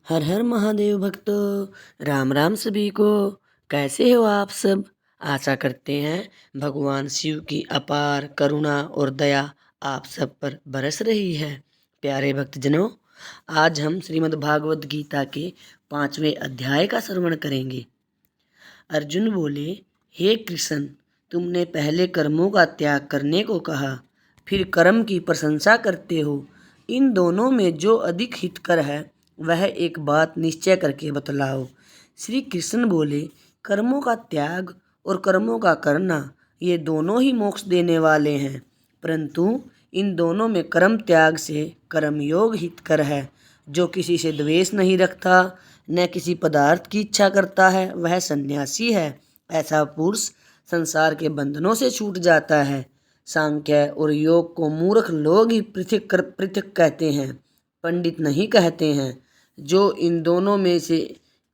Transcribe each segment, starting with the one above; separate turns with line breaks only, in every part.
हर हर महादेव भक्तों, राम राम सभी को। कैसे हो आप सब? आशा करते हैं भगवान शिव की अपार करुणा और दया आप सब पर बरस रही है। प्यारे भक्तजनों, आज हम श्रीमद् भागवत गीता के 5वें अध्याय का श्रवण करेंगे। अर्जुन बोले, हे कृष्ण, तुमने पहले कर्मों का त्याग करने को कहा, फिर कर्म की प्रशंसा करते हो। इन दोनों में जो अधिक हितकर है वह एक बात निश्चय करके बतलाओ। श्री कृष्ण बोले, कर्मों का त्याग और कर्मों का करना ये दोनों ही मोक्ष देने वाले हैं, परंतु इन दोनों में कर्म त्याग से कर्मयोग हितकर है। जो किसी से द्वेष नहीं रखता, न किसी पदार्थ की इच्छा करता है, वह सन्यासी है। ऐसा पुरुष संसार के बंधनों से छूट जाता है। सांख्य और योग को मूर्ख लोग ही पृथक कहते हैं, पंडित नहीं कहते हैं। जो इन दोनों में से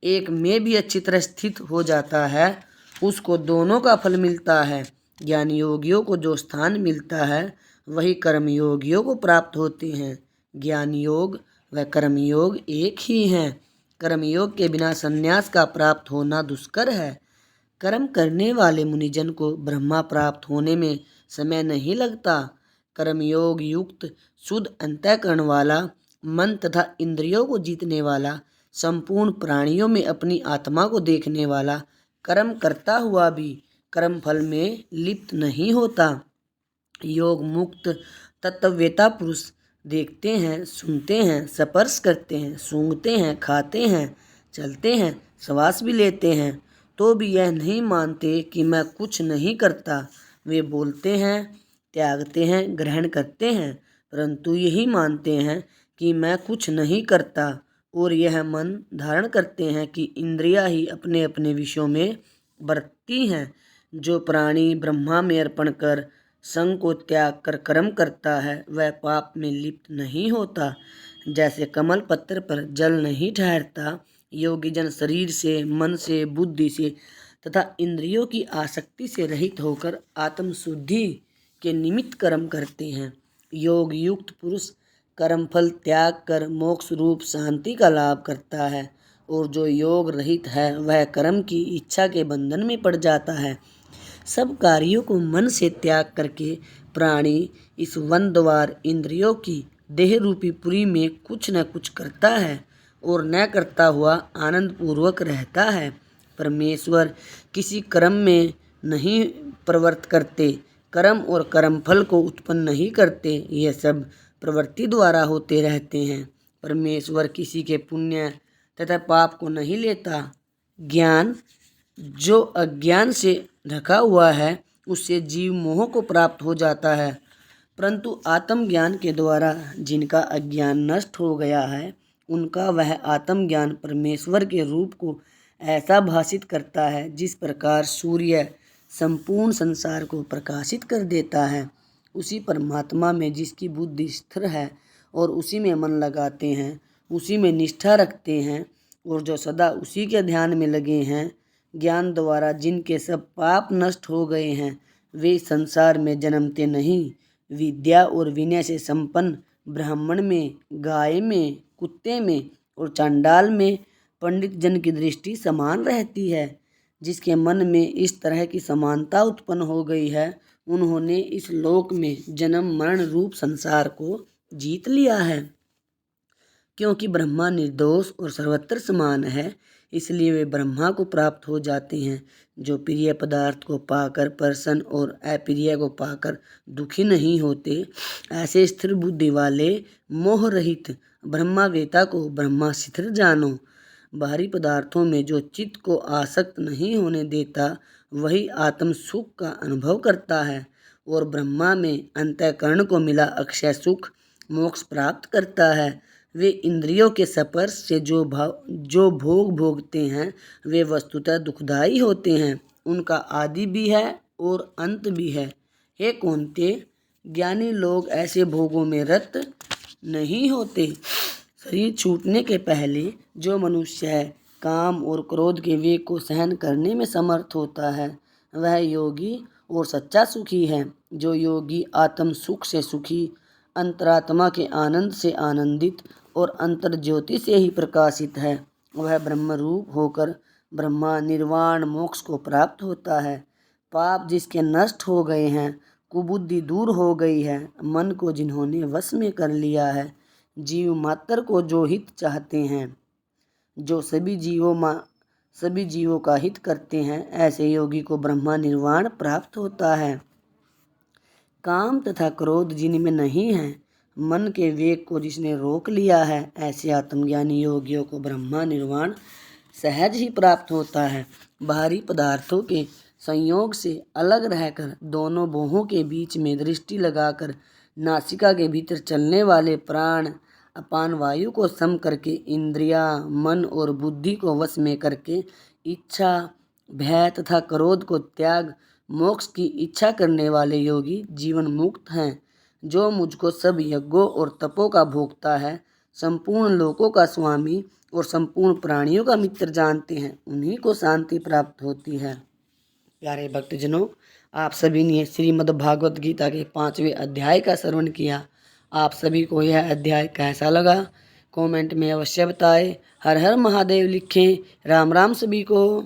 एक में भी अच्छी तरह स्थित हो जाता है, उसको दोनों का फल मिलता है। ज्ञान योगियों को जो स्थान मिलता है वही कर्मयोगियों को प्राप्त होते हैं। ज्ञान योग व कर्मयोग एक ही हैं। कर्मयोग के बिना संन्यास का प्राप्त होना दुष्कर है। कर्म करने वाले मुनिजन को ब्रह्मा प्राप्त होने में समय नहीं लगता। कर्मयोग युक्त शुद्ध अंतःकरण वाला, मन तथा इंद्रियों को जीतने वाला, संपूर्ण प्राणियों में अपनी आत्मा को देखने वाला, कर्म करता हुआ भी कर्म फल में लिप्त नहीं होता। योग मुक्त तत्ववेता पुरुष देखते हैं, सुनते हैं, स्पर्श करते हैं, सूंघते हैं, खाते हैं, चलते हैं, श्वास भी लेते हैं, तो भी यह नहीं मानते कि मैं कुछ नहीं करता। वे बोलते हैं, त्यागते हैं, ग्रहण करते हैं, परंतु यही मानते हैं कि मैं कुछ नहीं करता, और यह मन धारण करते हैं कि इंद्रियां ही अपने अपने विषयों में बरतती हैं। जो प्राणी ब्रह्मा में अर्पण कर संग को त्याग कर कर्म करता है, वह पाप में लिप्त नहीं होता। जैसे कमल पत्र पर जल नहीं ठहरता, योगी जन शरीर से, मन से, बुद्धि से तथा इंद्रियों की आसक्ति से रहित होकर आत्म शुद्धि के निमित्त कर्म करते हैं। योग युक्त पुरुष कर्म फल त्याग कर मोक्ष रूप शांति का लाभ करता है, और जो योग रहित है वह कर्म की इच्छा के बंधन में पड़ जाता है। सब कार्यों को मन से त्याग करके प्राणी इस वन द्वार इंद्रियों की देह रूपी पुरी में कुछ न कुछ करता है, और न करता हुआ आनंद पूर्वक रहता है। परमेश्वर किसी कर्म में नहीं प्रवृत्त करते, कर्म और कर्मफल को उत्पन्न नहीं करते। यह सब प्रवृत्ति द्वारा होते रहते हैं। परमेश्वर किसी के पुण्य तथा पाप को नहीं लेता। ज्ञान जो अज्ञान से ढका हुआ है, उससे जीव मोह को प्राप्त हो जाता है, परंतु आत्मज्ञान के द्वारा जिनका अज्ञान नष्ट हो गया है, उनका वह आत्मज्ञान परमेश्वर के रूप को ऐसा भासित करता है जिस प्रकार सूर्य संपूर्ण संसार को प्रकाशित कर देता है। उसी परमात्मा में जिसकी बुद्धि स्थिर है और उसी में मन लगाते हैं, उसी में निष्ठा रखते हैं, और जो सदा उसी के ध्यान में लगे हैं, ज्ञान द्वारा जिनके सब पाप नष्ट हो गए हैं, वे संसार में जन्मते नहीं। विद्या और विनय से संपन्न ब्राह्मण में, गाय में, कुत्ते में और चांडाल में पंडित जन की दृष्टि समान रहती है। जिसके मन में इस तरह की समानता उत्पन्न हो गई है, उन्होंने इस लोक में जन्म मरण रूप संसार को जीत लिया है। क्योंकि ब्रह्मा निर्दोष और सर्वत्र समान है, इसलिए वे ब्रह्मा को प्राप्त हो जाते हैं। जो प्रिय पदार्थ को पाकर प्रसन्न और अप्रिय को पाकर दुखी नहीं होते, ऐसे स्थिर बुद्धि वाले मोह रहित ब्रह्मावेता को ब्रह्मा स्थिर जानो। बाहरी पदार्थों में जो चित्त को आसक्त नहीं होने देता, वही आत्म सुख का अनुभव करता है, और ब्रह्मा में अंतःकरण को मिला अक्षय सुख मोक्ष प्राप्त करता है। वे इंद्रियों के स्पर्श से जो भोग भोगते हैं, वे वस्तुतः दुखदायी होते हैं। उनका आदि भी है और अंत भी है। हे कौन्तेय, ज्ञानी लोग ऐसे भोगों में रत नहीं होते। शरीर छूटने के पहले जो मनुष्य है, काम और क्रोध के वेग को सहन करने में समर्थ होता है, वह योगी और सच्चा सुखी है। जो योगी आत्म सुख से सुखी, अंतरात्मा के आनंद से आनंदित और अंतर ज्योति से ही प्रकाशित है। वह ब्रह्म रूप होकर ब्रह्मा निर्वाण मोक्ष को प्राप्त होता है। पाप जिसके नष्ट हो गए हैं, कुबुद्धि दूर हो गई है, मन को जिन्होंने वश में कर लिया है, जीव मात्र को जो हित चाहते हैं, जो सभी जीवों का हित करते हैं, ऐसे योगी को ब्रह्मा निर्वाण प्राप्त होता है। काम तथा क्रोध जिनमें नहीं है, मन के वेग को जिसने रोक लिया है, ऐसे आत्मज्ञानी योगियों को ब्रह्मा निर्वाण सहज ही प्राप्त होता है। बाहरी पदार्थों के संयोग से अलग रहकर दोनों भौहों के बीच में दृष्टि लगाकर नासिका के भीतर चलने वाले प्राण अपान वायु को सम करके इंद्रिया मन और बुद्धि को वश में करके इच्छा भय तथा क्रोध को त्याग मोक्ष की इच्छा करने वाले योगी जीवन मुक्त हैं। जो मुझको सब यज्ञों और तपों का भोक्ता है, संपूर्ण लोकों का स्वामी और संपूर्ण प्राणियों का मित्र जानते हैं, उन्हीं को शांति प्राप्त होती है। प्यारे भक्तजनों, आप सभी ने श्रीमद् भागवत गीता के 5वें अध्याय का श्रवण किया। आप सभी को यह अध्याय कैसा लगा कमेंट में अवश्य बताएं। हर हर महादेव लिखें। राम राम सभी को।